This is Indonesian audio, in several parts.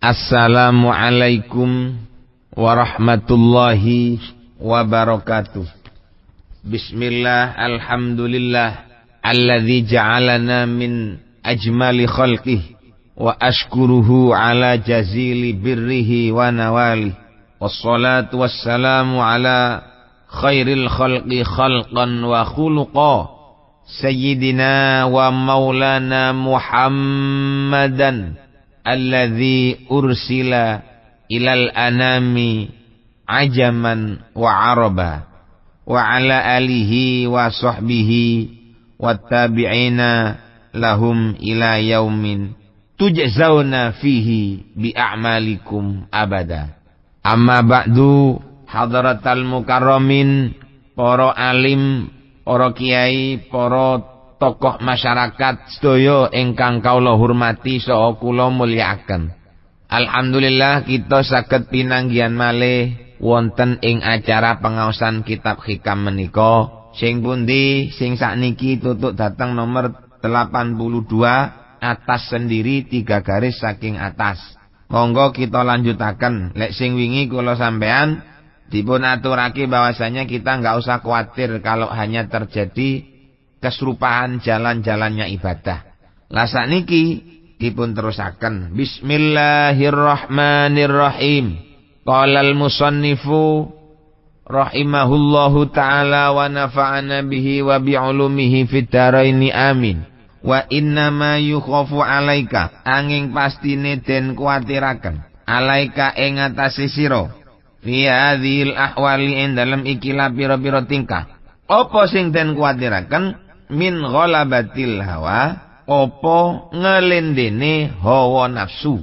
Assalamualaikum warahmatullahi wabarakatuh. Bismillah, alhamdulillah alladzi ja'alana min ajmali khalqih wa ashkuruhu ala jazili birrihi wa nawali. Wassalatu wassalamu ala khairil khalqi khalqan wa khuluqa sayyidina wa maulana Muhammadan alladzi ursila ilal anami ajaman wa araba wa ala alihi wa sahbihi wattabi'ina lahum ila yaumin tujzauna fihi bi a'malikum abada. Amma ba'du, hadratal mukarramin, para alim, para kiai, para tokoh masyarakat sedaya ingkang kaula hormati saha kula mulyakaken. Alhamdulillah kita saged pinanggihan malih wonten ing acara pengaosan kitab hikam menika, sing pundi sing sakniki tutuk dateng nomor 82 atas sendiri 3 garis saking atas. Monggo kita lanjutaken. Lek sing wingi kula sampean dipun aturake bahwasanya kita enggak usah khawatir kalau hanya terjadi keserupaan jalan-jalannya ibadah. Lah sakniki dipun terusaken. Bismillahirrahmanirrahim. Qala al-musannifu rahimahullahu taala wa nafa'ana bihi wa bi'ulumihi fid dharaini amin. Wa inna ma yukhafu alaika, angin pastine den kuwatiraken, alaika ing atase sira fi hadhil ahwali ing dalem ikilah pira-pira tingkah. Apa sing den kuwatiraken? Min ghalabatil hawa, opo ngelendene hawa nafsu,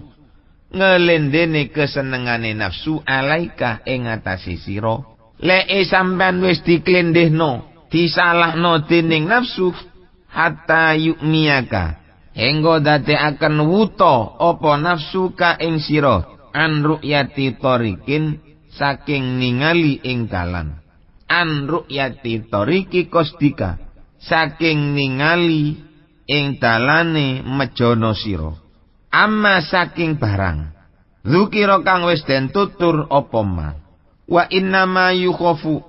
ngelendene kesenengane nafsu alaika ing atase sira. Lek sampean wis diklendehno, disalahno dening nafsu, hatta yukmiyaka, hingga dadekaken wuta apa nafsu ka ing sira, an ru'yati tarikin, saking ningali ing dalan. An ru'yati tariki kosdika, saking ningali ing dalane mejono sira. Amma saking barang dzukira kang wis den tutur apa ma. Wa inna ma yukhafu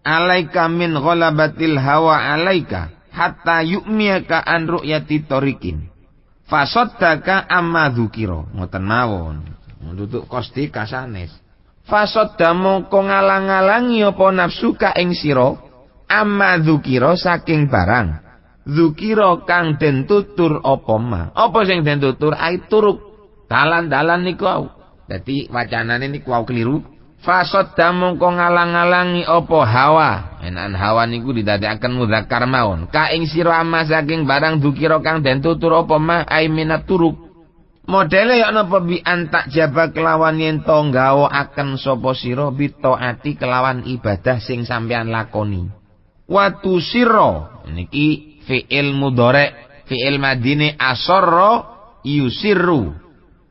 alaika min ghalabatil hawa alaika hatta yu'miyaka an ru'yati tarikin fasaddaka amma dzukira. Ngoten mawon nutuk kosdika sanes. Fasadda mongko ngalang-alangi apa nafsu ka ing sira amma dzukira saking barang dzukira kang den tutur apa ma. Apa sing den tutur? Ai turuk dalan-dalan niku. Dadi wacanane niku keliru. Fasadda mongko ngalang-alangi apa hawa. Enan hawa niku didadekaken mudzakkar mawon. Ka ing sira amma saking barang dzukira kang den tutur apa ma ai minat turuk. Modele ya napa bi antak jaba kelawan yen to gawakaken sapa sira bi taati kelawan ibadah sing sampean lakoni. Watu sirro niki fi'il mudhari, fi'il madini asarra yusirru.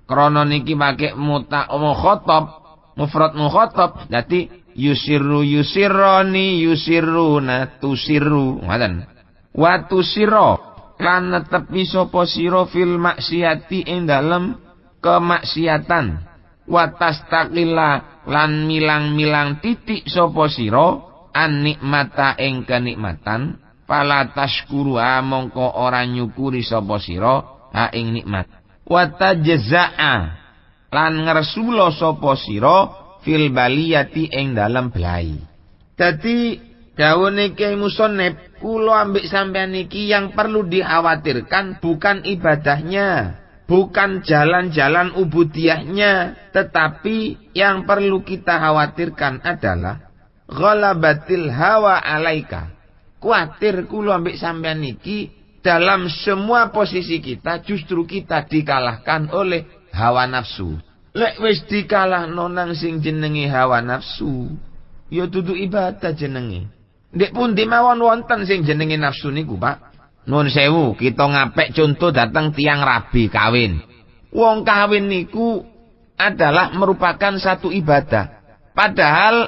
Krana niki pakai mukhatab, mufrad mukhatab, dadi yusirru yusirrani yusirruna tusirru. Ngoten. Watu sirro lan netepi sapa sira fil maksiati ing dalem kemaksiatan. Watastaqilla lan milang-milang titik sapa sira an nikmata ing kenikmatan, fala tashkuru mongko ora nyukuri sapa sira ha ing nikmat. Wa tajza'a lan ngresula sapa sira fil baliyati ing dalem belai. Dadi dawuhe Kyai Musannif, kula ambek sampean iki yang perlu dikhawatirkan bukan ibadahnya, bukan jalan-jalan ubudiyahnya, tetapi yang perlu kita khawatirkan adalah ghalabatil hawa alaika. Kuatir kula ambek sampean iki dalam semua posisi kita justru kita dikalahkan oleh hawa nafsu. Lek wis dikalahno nang sing jenenge hawa nafsu, ya dudu ibadah jenenge. Ndek pundi mawon wonten sing jenenge nafsu niku, Pak. Nuwun sewu, kita ngapik contoh datang tiang rabi kawin. Wong kawin niku adalah merupakan satu ibadah. Padahal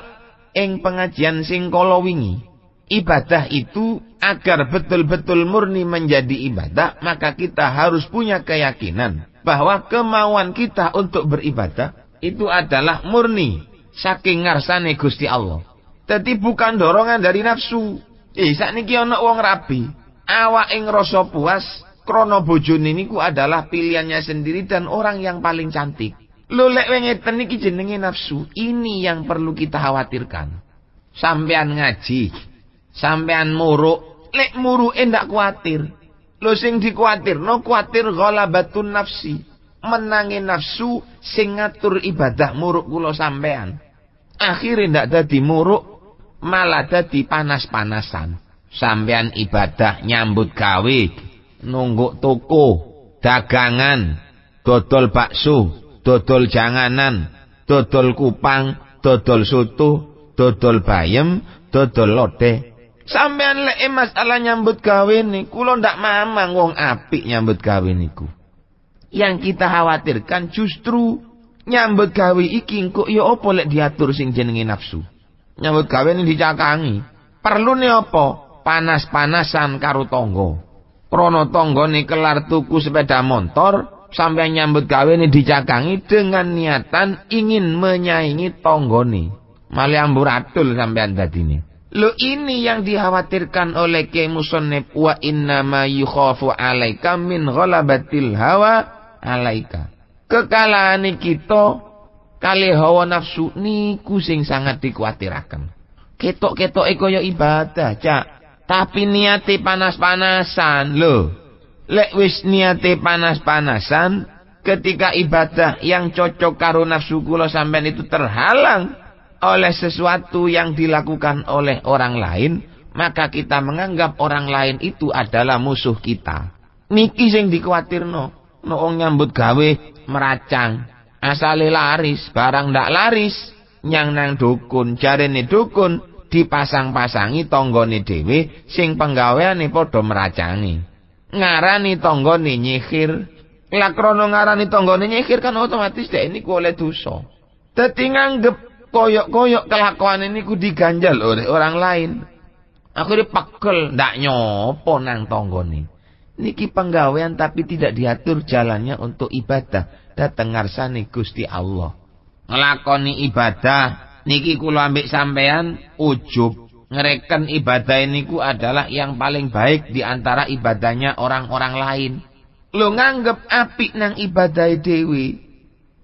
ing pengajian sing kala wingi, ibadah itu agar betul-betul murni menjadi ibadah, maka kita harus punya keyakinan bahwa kemauan kita untuk beribadah itu adalah murni saking ngarsane Gusti Allah. Dadi bukan dorongan dari nafsu. Sakniki ana wong rabi, awake ngrasa puas krana bojone niku adalah pilihannya sendiri dan orang yang paling cantik. Lho lek ngeten iki jenenge nafsu. Ini yang perlu kita khawatirkan. Sampean ngaji, sampean muruk, lek muruke ndak kuatir. Lho sing dikuatirno kuatir ghalabatun nafsi. Menangi nafsu sing ngatur ibadah muruk kula sampean. Akhire ndak dadi muruk, malah dadi panas-panasan. Sampean ibadah nyambut gawe, nungguk toko, dagangan, dodol bakso, dodol janganan, dodol kupang, dodol soto, dodol bayem, dodol lodeh. Sampean lek masalah nyambut gawe niku kula ndak mamang wong apik nyambut gawe niku. Yang kita khawatirkan justru nyambut gawe iki kok ya apa lek diatur sing jenenge nafsu. Nyambut gawe ini dicakangi. Perlune apa? Panas-panasan karo tangga. Krana tanggane kelar tuku sepeda motor, sampai nyambut gawe ini dicakangi dengan niatan ingin menyaingi tanggane. Malah amburadul sampean dadine. Lo ini yang dikhawatirkan oleh Kyai Musannif, wa inna ma yukhafu alaika min ghalabatil hawa alaika. Kekalahane kita kali hawa nafsu niku sing sangat dikuatiraken. Ketok-ketoke kaya ibadah, Cak. Tapi niate panas-panasan. Lho, lek wis niate panas-panasan, ketika ibadah yang cocok karo nafsu kula sampean itu terhalang oleh sesuatu yang dilakukan oleh orang lain, maka kita menganggap orang lain itu adalah musuh kita. Niki sing dikuatirno. Wong nyambut gawe meracang, asale laris, barang ndak laris, nyang nang dukun, jarene dukun dipasang-pasangi tanggane dhewe sing penggaweane padha meracangi. Ngarani tanggane nyihir. Lah krana ngarani tanggane nyihir kan otomatis dhek niku oleh dosa. Dadi nganggep koyok-koyok kelakuan ini ku diganjal oleh orang lain. Aku dipegel ndak nyopo nang tanggane. Niki penggawean tapi tidak diatur jalannya untuk ibadah. Dateng ngarsane Gusti Allah. Ngelakoni ibadah niki kula ambek sampean ujub. Ngereken ibadah niku adalah yang paling baik di antara ibadahnya orang-orang lain. Lo nganggep apik nang ibadah dewi,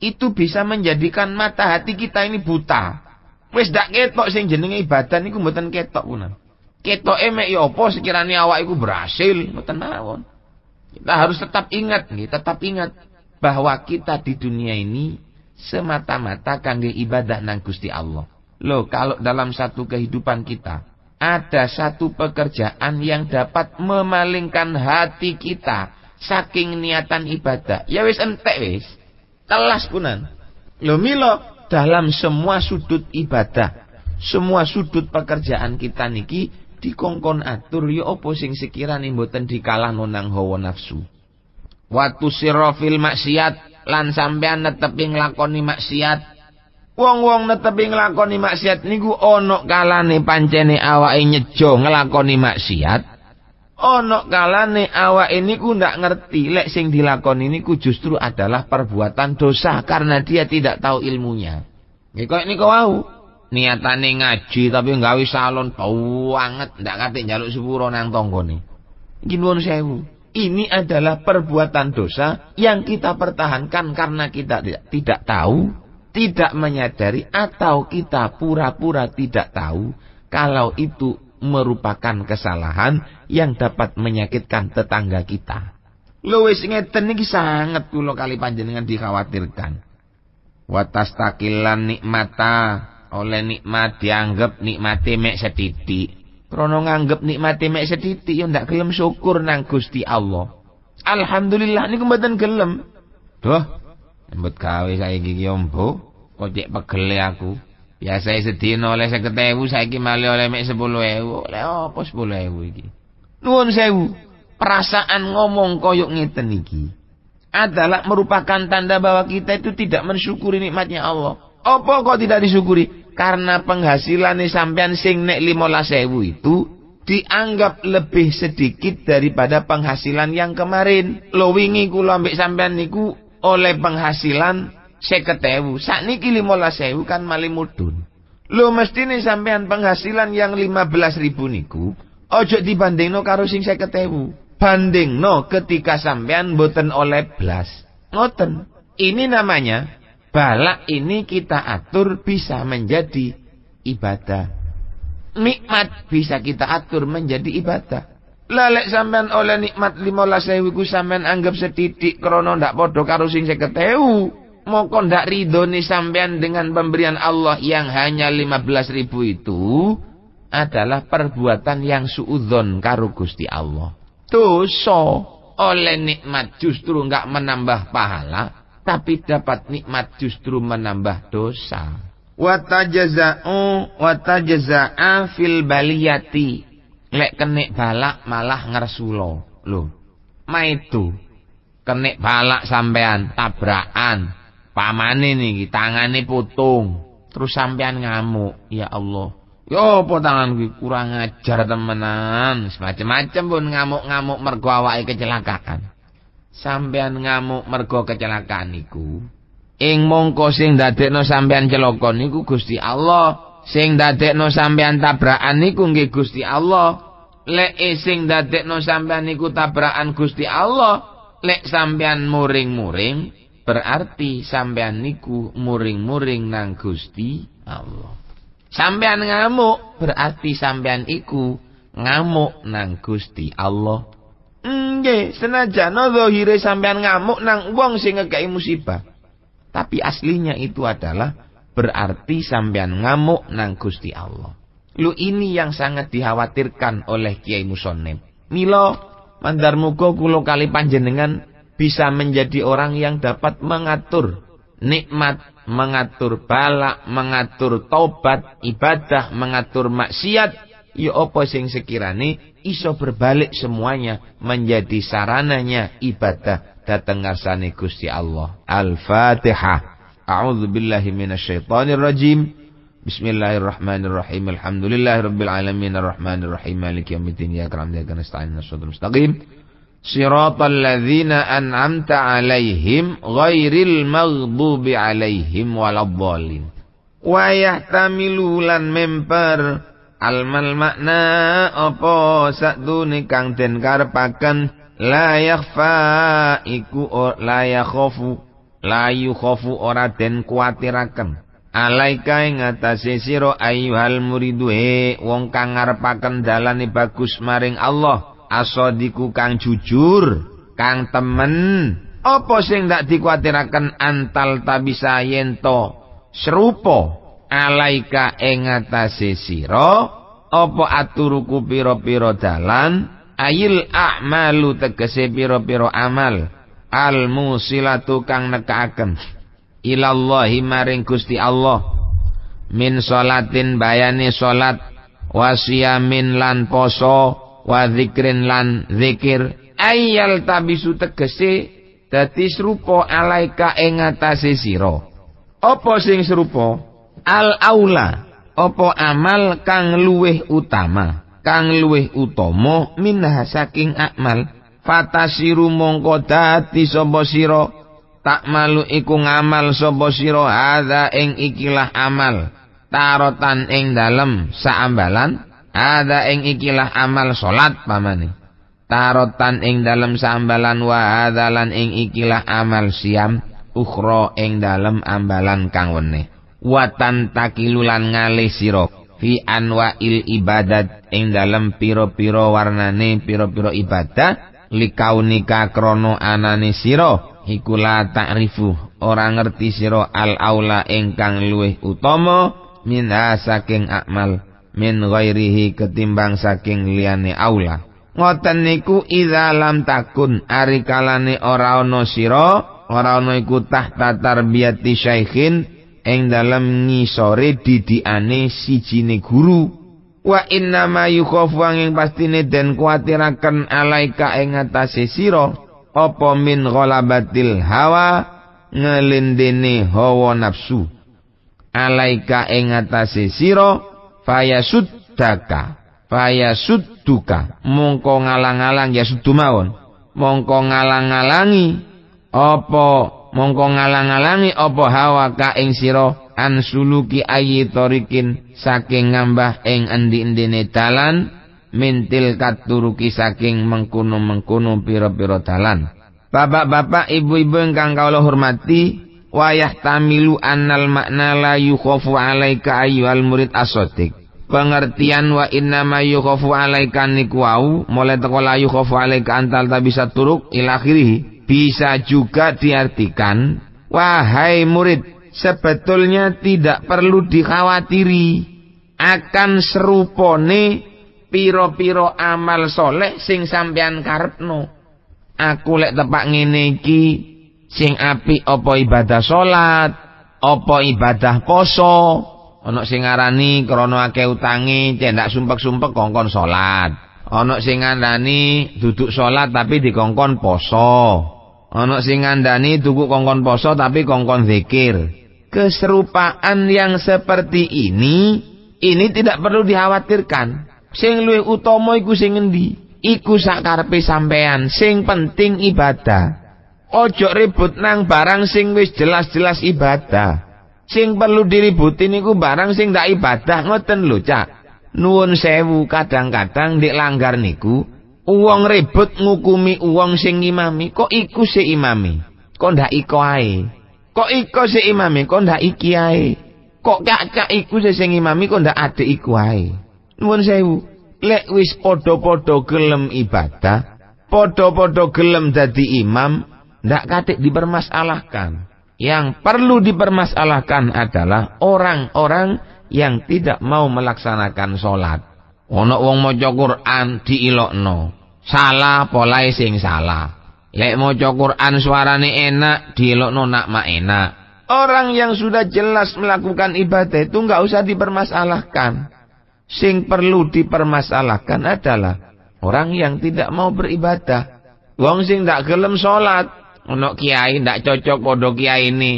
itu bisa menjadikan mata hati kita ini buta. Wis dak ketok sing jenenge ibadah niku mboten ketok punan. Ketoke mek ya apa sekirane awak iku berhasil, mboten mawon. Kita harus tetap ingat bahwa kita di dunia ini semata-mata kangge ibadah nang Gusti Allah. Loh, kalau dalam satu kehidupan kita ada satu pekerjaan yang dapat memalingkan hati kita saking niatan ibadah, ya wis entek wis. Telas punan. Loh milo dalam semua sudut ibadah, semua sudut pekerjaan kita niki dikongkon atur ya apa sing sekirane mboten dikalahno nang hawa nafsu. Watu sirrofil maksiat lan sampean netepi nglakoni maksiat. Wong-wong netepi nglakoni maksiat niku ana kalane pancene awake nyejo nglakoni maksiat. Ana kalane awake niku ndak ngerti lek sing dilakoni niku justru adalah perbuatan dosa karena dia tidak tahu ilmunya. Nggih koyo niku wau. Niatane ngaji tapi nggawe salon bau anget ndak kate njaluk sepuro nang tanggane. Iki nuwun sewu. Ini adalah perbuatan dosa yang kita pertahankan karena kita tidak tahu, tidak menyadari, atau kita pura-pura tidak tahu kalau itu merupakan kesalahan yang dapat menyakitkan tetangga kita. Lho wis ngeten iki sanget kula kali panjenengan dikhawatirkan. Watastaqilan nikmata, oleh nikmat dianggap nikmate mek setitik. Krana nganggep nikmate mek setitik yo ndak gelem syukur nang Gusti Allah. Alhamdulillah niku mboten gelem. Duh, nyambut gawe saiki iki ombo, kok cek pegele aku. Biasae sedina oleh 50.000, saiki malah oleh mek 10.000. Oleh apa 10.000 iki? Nuwun sewu. Perasaan ngomong koyok ngeten iki adalah merupakan tanda bahwa kita itu tidak mensyukuri nikmatnya Allah. Apa kok tidak disyukuri? Karena penghasilannya sampean sing nek 15.000 itu dianggap lebih sedikit daripada penghasilan yang kemarin. Lo wingi kula ambek sampean niku oleh penghasilan 50.000, sakniki 15.000 kan malih mudhun. Lho mestine sampean penghasilan yang 15.000 niku ojo dibandingno karo sing 50.000. Bandingno ketika sampean mboten oleh blas. Ngoten. Ini namanya balak ini kita atur bisa menjadi ibadah. Nikmat bisa kita atur menjadi ibadah. Lalek sampean oleh nikmat 15.000 ku sampean anggap setitik krono ndak padha karo sing 50.000. Moko ndak ridhone sampean dengan pemberian Allah yang hanya 15.000 itu adalah perbuatan yang suudzon karo Gusti Allah. Dosa. Oleh nikmat justru enggak menambah pahala, tapi dapat nikmat justru menambah dosa. Watajaza'a fil baliyati. Lek kenek balak malah ngersulo. Lho, maitu kenek balak sampean tabrakan. Pamane niki tangane putung, terus sampean ngamuk. Ya Allah. Yo apa tangan kuwi kurang ajar temenan. Semacam-macam pun ngamuk-ngamuk mergo awake kecelakaan. Sampean ngamuk mergo kecelakaan niku. Ing mongko sing dadekno sampean celaka niku Gusti Allah. Sing dadekno sampean tabrakan niku nggih Gusti Allah. Lek sing dadekno sampean niku tabrakan Gusti Allah, lek sampean muring-muring berarti sampean niku muring-muring nang Gusti Allah. Sampean ngamuk berarti sampean iku ngamuk nang Gusti Allah. Nggih, senajan zahire sampean ngamuk nang wong sing ngekeki musibah. Tapi aslinya itu adalah berarti sampean ngamuk nang Gusti Allah. Lu ini yang sangat dikhawatirkan oleh Kiai Musonnem. Mila mandar muga kula kali panjenengan bisa menjadi orang yang dapat mengatur nikmat, mengatur balak, mengatur tobat, ibadah, mengatur maksiat. Ya apa sing sekirane iso berbalik semuanya menjadi sarananya ibadah dateng ngarsane Gusti Allah. Al-Fatihah. A'udzubillahi minasyaitonir rajim. Bismillahirrahmanirrahim. Alhamdulillahirabbil alamin arrahmanirrahim maliki yaumiddin iyyaka na'budu wa iyyaka nasta'in ihdinas mustaqim. Shiratal ladzina an'amta 'alaihim ghairil maghdubi 'alaihim waladdallin. Wa yahtamilu lan memper almal makna apa sadune kang den karepaken la yakhfa iku la yakhafu la yukhafu ora den kuwatiraken alaika ing atase sira ayyuhal muridu wong kang ngarepaken dalane bagus maring Allah asadiku kang jujur kang temen apa sing ndak dikuwatiraken antal tabisa yento serupa alaika ing atase sira apa aturuku pira-pira dalan ayil a'malu tegese pira-pira amal al musilatu kang nekaaken ilallahi maring Gusti Allah min salatin bayane salat wasiyamin lan poso wa zikrin lan zikir ayyal tabisu tegese dadi serupa alaika ing atase sira apa sing serupa al aula apa amal kang luweh utama kang luweh utama minah saking akmal fatasiru mongko dadi sapa sira tak malu iku ngamal sapa sira hadza ing ikilah amal tarotan ing dalem saambalan ada ing ikilah amal salat pamane tarotan ing dalem saambalan wa adalan ing ikilah amal siam ukhra ing dalem ambalan kang weneh watan takilulan ngalih sira fi anwa'il ibadat ing dalem pira-pira warnane pira-pira ibadah likaunika krana anane sira iku la ta'rifu ora ngerti sira al aula ingkang luwih utama minha saking akmal min ghairihi ketimbang saking liyane aula. Ngoten niku idza lam takun ari kalane ora ana sira, ora ana iku tahta tarbiyati syaikhin ing dalem ngisore didikane sijine guru. Wa inna ma yukhafu ing pastine den kuwatiraken alaika ing atase sira apa min ghalabatil hawa ngelindene hawa nafsu. Alaika ing atase sira fayasudduka mongko ngalang-alang ya sudu mawon mongko ngalang-alangi apa mongko ngalang-alangi apa hawa ka ing sira ansuluki ayi torikin saking ngambah ing endi-endine dalan mintil katuruki saking mengkono-mengkono pira-pira dalan. Bapak-bapak, ibu-ibu ingkang kawula hormati, wayah tamilu annal makna la yukhafu alaika ayyuhal murid as-shadiq. Pengertian wa inna ma yukhafu alaika niku wau mulai teko la yukhafu alaika antal ta bisa turuk ila akhirih bisa juga diartikan wahai murid, sebetulnya tidak perlu dikhawatiri akan serupone piro-piro amal soleh sing sampean karepno. Aku lek tepak ngene iki sing apik apa ibadah salat, apa ibadah poso. Ana sing ngarani krana akeh utange cendak sumpek-sumpek kongkon salat. Ana sing ngandani duduk salat tapi dikongkon poso. Ana sing ngandani tuku kongkon poso tapi kongkon zikir. Keserupaan yang seperti ini tidak perlu dikhawatirkan. Sing luwih utama iku sing endi? Iku sakarepe sampean, sing penting ibadah. Ojo ribut nang barang sing wis jelas-jelas ibadah. Sing perlu diributi niku barang sing ndak ibadah, ngoten lho, Cak. Nuwun sewu, kadang-kadang ndek langgar niku wong ribut ngukumi wong sing imami, kok iku sik imami, kok ndak iko ae. Kok iko sik imami, kok ndak iki ae. Kok cak iku sing imami, kok ndak adek iku ae. Nuwun sewu. Lek wis padha-padha gelem ibadah, padha-padha gelem dadi imam, ndak katik dipermasalahkan. Yang perlu dipermasalahkan adalah orang-orang yang tidak mau melaksanakan sholat. Ono wong maca Quran diilokno, salah polahe sing salah. Lek maca Quran suarane enak, diilokno nak mak enak. Orang yang sudah jelas melakukan ibadah itu enggak usah dipermasalahkan. Sing perlu dipermasalahkan adalah orang yang tidak mau beribadah. Wong sing ndak gelem salat, ono kiai ndak cocok padha kiai ini.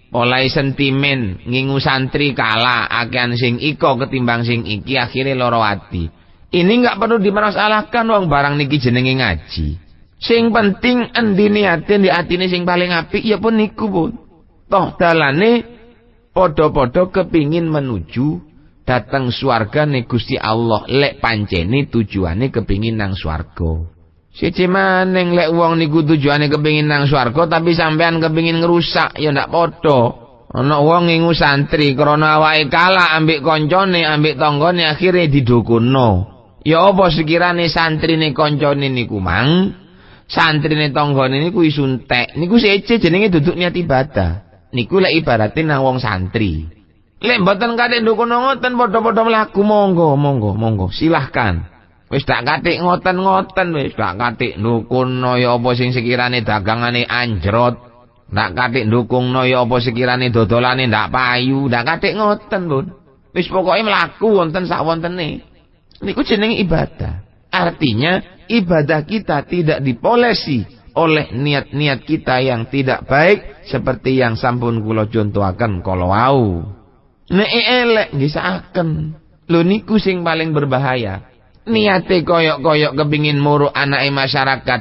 Mulai sentimen ngingu santri kalah akan sing iko ketimbang sing iki, akhirnya loro ati. Ini enggak perlu dipermasalahkan, wong barang niki jenenge ngaji. Sing penting endi niate di atine sing paling apik ya pun niku pun. Toh dalane padha-padha kepingin menuju datang swarga ne Gusti Allah, lek pancene tujuane kepingin nang swarga. Siji maneng lek wong niku tujuane kepingin nang swarga tapi sampean kepingin ngerusak ya ndak padha. Ana wong ngingu santri krana awake kalah ambek koncone, ambek tanggane, akhire didukunno. Ya apa sekirane santrine koncone niku mang, santrine tanggane niku isuntek. Niku seje jenenge duduk niat ibadah. Niku lek ibarate nang wong santri. Lek mboten kathik ndukono ngoten padha-padha mlaku, monggo silahkan. Wis tak kathik ngoten wis tak kathik ndukono ya apa sing sekirane dagangane anjrot, tak kathik ndukungno ya apa sekirane dodolane ndak payu, tak kathik ngoten, Bun. Wis pokoke mlaku wonten sak wontene. Niku jenenge ibadah. Artinya ibadah kita tidak dipolesi oleh niat-niat kita yang tidak baik seperti yang sampun kula contohaken kala wau. Nek elek nggih saken. Lho niku sing paling berbahaya. Niate koyok-koyok kepingin muruk anake masyarakat,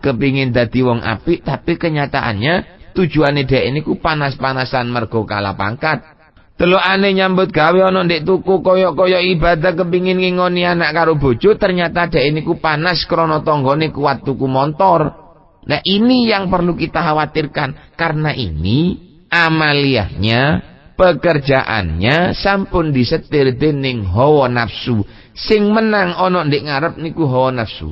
kepingin dadi wong apik, tapi kenyataannya tujuane dhek niku panas-panasan mergo kalah pangkat. Delokane nyambut gawe ana ndek tuku koyok-koyok ibadah kepingin ngingoni anak karo bojo, ternyata dhek niku panas krana tanggane kuat tuku montor. Nah ini yang perlu kita khawatirkan, karena ini amaliyahnya, pekerjaannya sampun disetir dening hawa nafsu. Sing menang ana ndek ngarep niku hawa nafsu.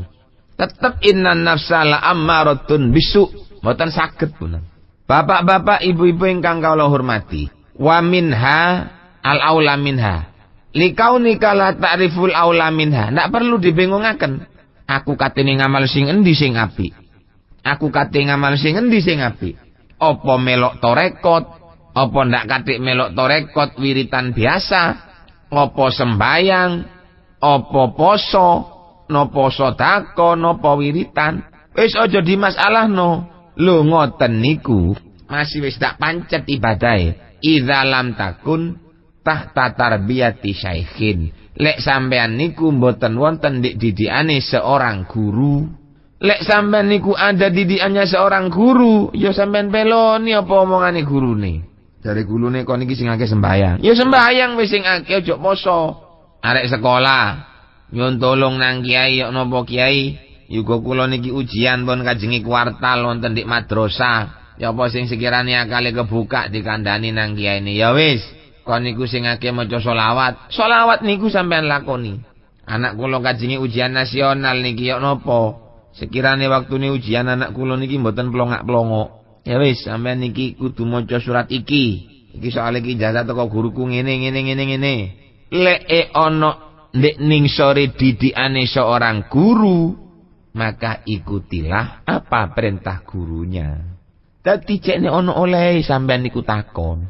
Tetep innan nafsa la ammaratun bisu. Mboten saged punan. Bapak-bapak, ibu-ibu ingkang kula hormati, wa minha al aula minha. Likaunika la ta'riful aula minha. Ndak perlu dibingungaken. Aku katene ngamal sing endi sing apik. Aku kate ngamal sing endi sing apik. Apa melok torekot? Apa ndak katik melok torekot wiritan biasa? Apa sembayang? Apa poso? Napa sedekah? Napa wiritan? Wis aja dimasalahno. Lho ngoten niku masih wis tak pancet ibadahe. Idza lam takun tahta tarbiyati syaikhin. Lek sampean niku mboten wonten dik didikane seorang guru. Lek sampean niku ada didikannya seorang guru, ya sampean peloni apa omongane gurune. Dari gurune kon iki sing akeh sembayang. Ya sembayang wis sing akeh aja poso. Arek sekolah, nyun tolong nang kiai yok napa kiai, yuga kula niki ujian pun kajengi kuartal wonten dik madrasah. Ya apa sing sekirane akale kebuka dikandani nang kiai ini. Ya wis, kon niku sing akeh maca selawat. Selawat niku sampean lakoni. Anak kula kajengi ujian nasional niki yok napa? Sekirane waktune ujian anak kula niki mboten plongak-plongok. Ya wis, sampean niki kudu maca surat iki. Iki soal iki ijazah teko guruku ngene. Lek ana ndek ning sore didikane seorang guru, maka ikutilah apa perintah gurunya. Dadi cekne ana oleh sampean niku takon.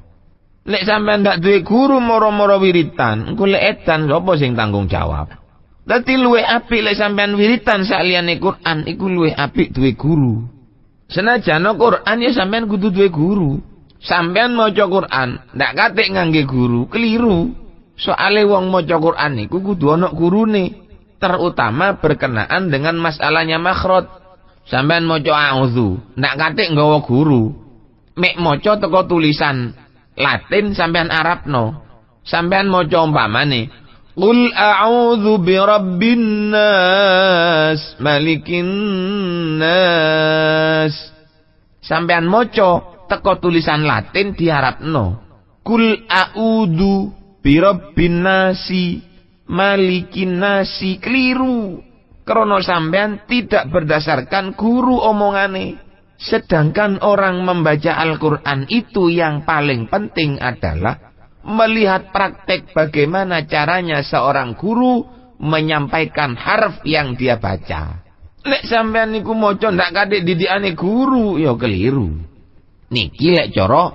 Lek sampean ndak duwe guru moro-moro wiritan, engko lek edan sapa sing tanggung jawab? Dadi luwih apik lek sampean wiritan saliyane Quran iku luwih apik duwe guru. Senajan Quran ya sampean kudu duwe guru. Sampean maca Quran ndak katik ngangge guru, keliru. Soale wong maca Quran niku kudu ana gurune, terutama berkenaan dengan masalahnya makhraj. Sampean maca a'udzu, ndak katik nggawa guru. Mek maca teko tulisan Latin sampean Arabno. Sampean maca umpamane Qul a'udzu birabbin nas, malikin nas. Sampean maca teko tulisan Latin diharapno. Qul a'udzu birabbin nasi, malikin nasi. Keliru. Krana sampean tidak berdasarkan guru omongane. Sedangkan orang membaca Al-Qur'an itu yang paling penting adalah melihat praktek bagaimana caranya seorang guru menyampaikan harf yang dia baca. Lek sampean niku maca ndak kadik didikane guru, ya keliru. Niki lek cara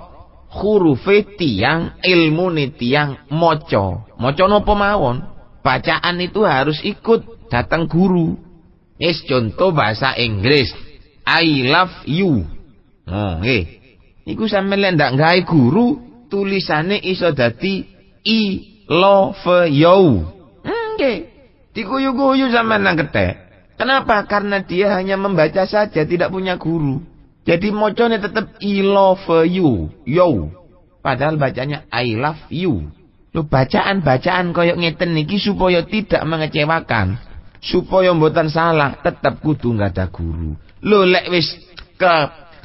hurufe tiyang, ilmune tiyang maca. Maca napa mawon, bacaan itu harus ikut datang guru. Wis contoh bahasa Inggris, I love you. Oh, nggih. Niku sampean lek ndak gawe guru, tulisane iso dadi I love you. Nggih. Diguyu-guyu sampean nang ketek. Kenapa? Karena dia hanya membaca saja, tidak punya guru. Jadi mocone tetap I love you. Yo. Padahal bacanya I love you. Lho bacaan-bacaan koyok ngeten niki supaya tidak mengecewakan. Supaya mboten salah, tetap kudu nggak ada guru. Lho lek wis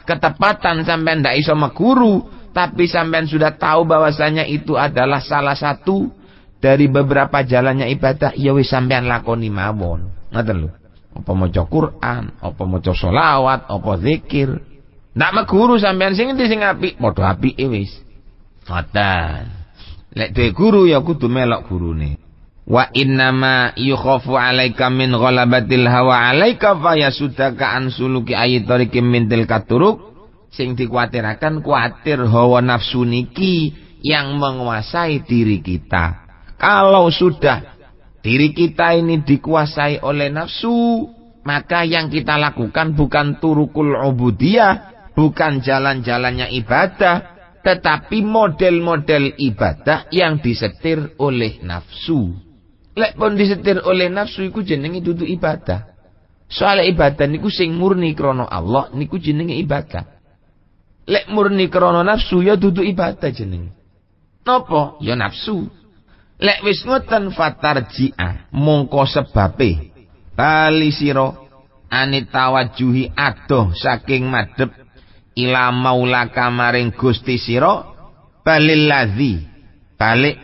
ketepatan sampean ndak iso meguru, tapi sampean sudah tahu bahwasanya itu adalah salah satu dari beberapa jalannya ibadah, ya wis sampean lakoni mawon. Ngoten lho. Apa maca Quran, apa maca selawat, apa zikir. Ndak meguru sampean sing endi sing apik, padha apike wis. Ngoten. Lek duwe guru ya kudu melok gurune. Wa innama yukhafu 'alaika min ghalabatil hawa 'alaika fayasudaka an suluki ayatarikim min tilka turuk. Sing dikuatirakan kuatir hawa nafsu niki yang menguasai diri kita. Kalau sudah diri kita ini dikuasai oleh nafsu, maka yang kita lakukan bukan turukul ubudiyah, bukan jalan-jalannya ibadah, tetapi model-model ibadah yang disetir oleh nafsu. Lek pun disetir oleh nafsu iku jenenge dudu ibadah. Soale ibadah niku sing murni krana Allah niku jenenge ibadah. Lek murni krana nafsu ya dudu ibadah jenenge. Napa? Ya nafsu. Lek wis ngoten fatarji'ah mongko sebabe bali sira anitawajuhi adoh saking madhep ila maulaka maring Gusti sira balil ladzi balik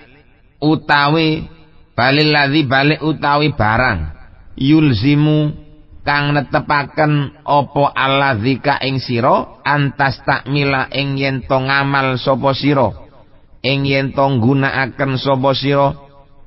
utawi barang yulzimu kang netepaken apa alladzika ing sira antas takmila ing yen to ngamal sapa sira ing yen to nggunakaken sapa sira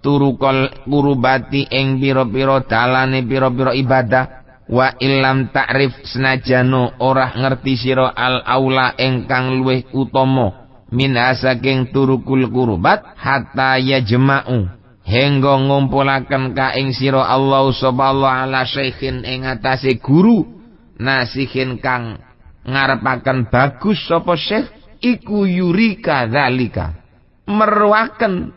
turukul kurubati ing pira-pira dalane pira-pira ibadah wa illam ta'rif senajano ora ngerti sira al aula ingkang luwih utama min saking turukul kurubat hatta yajma'u hingga ngumpulaken ka ing sira Allah subhanahu ala syekhin ing atase guru nasihin kang ngarepaken bagus sapa syekh iku yurika zalika merwaken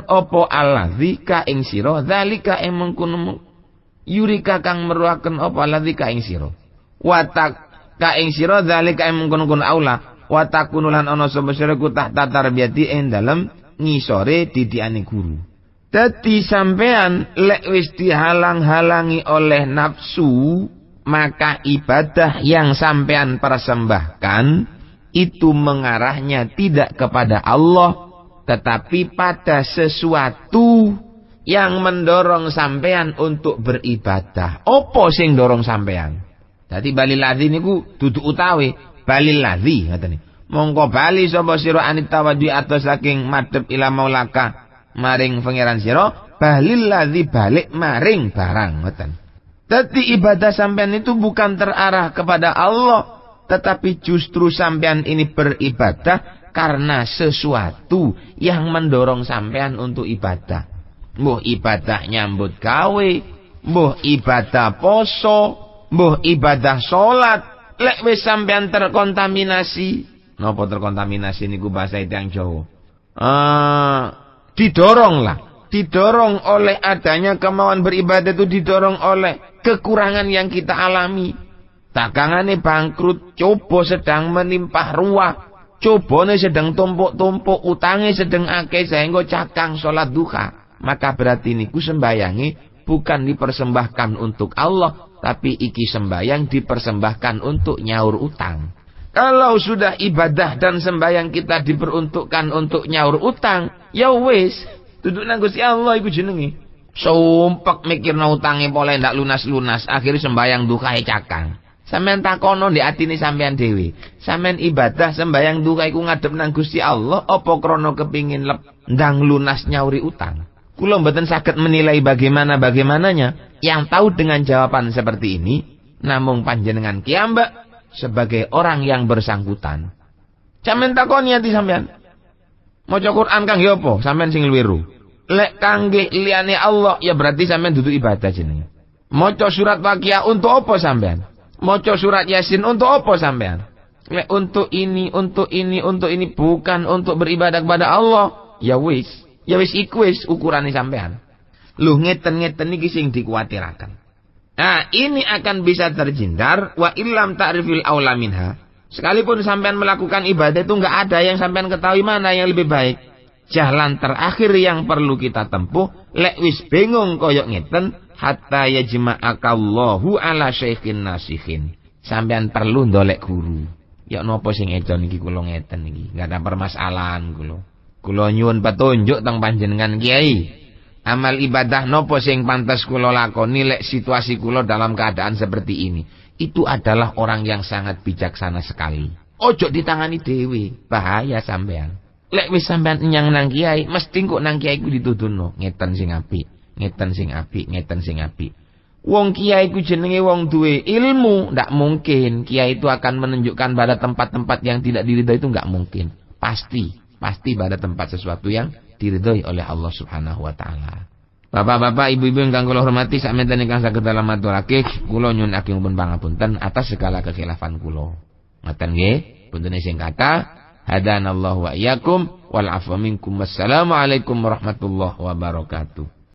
apa allazi ka ing sira zalika ing mengkono Yurika kang meruaken apa ladzi ka ing sira. Watak ka ing sira zalika ing mungkon-mungkon aula. Watakunulan ana sapa sira ku tahta tarbiyati ing dalem ngisore didikane guru. Dadi sampean lek wis dihalang-halangi oleh nafsu, maka ibadah yang sampean persembahkan itu mengarahnya tidak kepada Allah, tetapi pada sesuatu yang mendorong sampean untuk beribadah. Apa sing dorong sampean? Dadi balil ladzi niku dudu utawi balil ladzi ngoten. Mongko bali sapa sira anit tawaddi atos saking madhep ila maulaka maring pangeran sira, balil ladzi balik maring barang ngoten. Dadi ibadah sampean itu bukan terarah kepada Allah, tetapi justru sampean ini beribadah karena sesuatu yang mendorong sampean untuk ibadah. Mbuh ibadah nyambut gawe, mbuh ibadah poso, mbuh ibadah salat. Lek wis sampean terkontaminasi, napa terkontaminasi niku bahasa Tiang Jawa. Didorong oleh adanya kemauan beribadah itu, didorong oleh kekurangan yang kita alami. Dagangane bangkrut, coba sedang menimpah ruah, cobane sedang tumpuk-tumpuk, utange sedang akeh sehingga cakang salat duha. Maka berarti niku sembayangi bukan dipersembahkan untuk Allah, tapi iki sembayang dipersembahkan untuk nyaur utang. Kalau sudah ibadah dan sembayang kita diperuntukkan untuk nyaur utang, ya wis, duduk nang Gusti Allah iku jenenge. Sumpek mikirna utange pole ndak lunas-lunas, akhirnya sembayang dukae cakang. Sampeyan takono ndek atine sampeyan dhewe. Sampeyan ibadah sembayang duka iku ngadep nang Gusti Allah apa krana kepingin ndang lunas nyauri utang? Kula mboten saged menilai bagaimananya. Yang tahu dengan jawaban seperti ini namung panjenengan kiambak sebagai orang yang bersangkutan. Sampeyan takoni ati sampeyan. Maca Quran kangge apa? Sampeyan sing luwiru. Lek kangge liyane Allah ya berarti sampeyan dudu ibadah jenenge. Maca surat Waqiah untuk apa sampeyan? Maca surat Yasin untuk apa sampean? Untuk ini, bukan untuk beribadah kepada Allah. Ya wis iku wis ukurane sampean. Luh ngeten-ngeten iki sing dikuwatiraken. Nah, ini akan bisa terhindar wa illam ta'rifil aula minha. Sekalipun sampean melakukan ibadah itu enggak ada yang sampean ketahui mana yang lebih baik. Jalan terakhir yang perlu kita tempuh lek wis bingung koyok ngeten, hatta yajma'akallahu ala syaikhin nasihin. Sampean perlu ndolek guru. Ya napa sing edon iki kula ngeten iki, enggak ada permasalahan kula. Kula nyuwun petunjuk teng panjenengan Kiai. Amal ibadah napa sing pantas kula lakoni lek situasi kula dalam keadaan seperti ini. Itu adalah orang yang sangat bijaksana sekali. Ojo ditangani dhewe, bahaya sampean. Lek wis sampean nyang nang Kiai, mesti kok nang Kiai ku dituturno, ngeten sing apik. Ngeten sing apik. Wong kiai ku jenenge wong duwe ilmu, ndak mungkin kiai itu akan menunjukkan pada tempat-tempat yang tidak diridhoi, itu nggak mungkin. Pasti pada tempat sesuatu yang diridhoi oleh Allah Subhanahu wa taala. Bapak-bapak, ibu-ibu ingkang kula hormati, sakmenten ingkang saged dalam maturake, kula nyuwun ageng pangapunten atas segala kekhilafan kula. Ngoten nggih, puntene sing kata, hadanallahu wa iyyakum wal afwa minkum. Wassalamualaikum warahmatullahi wabarakatuh.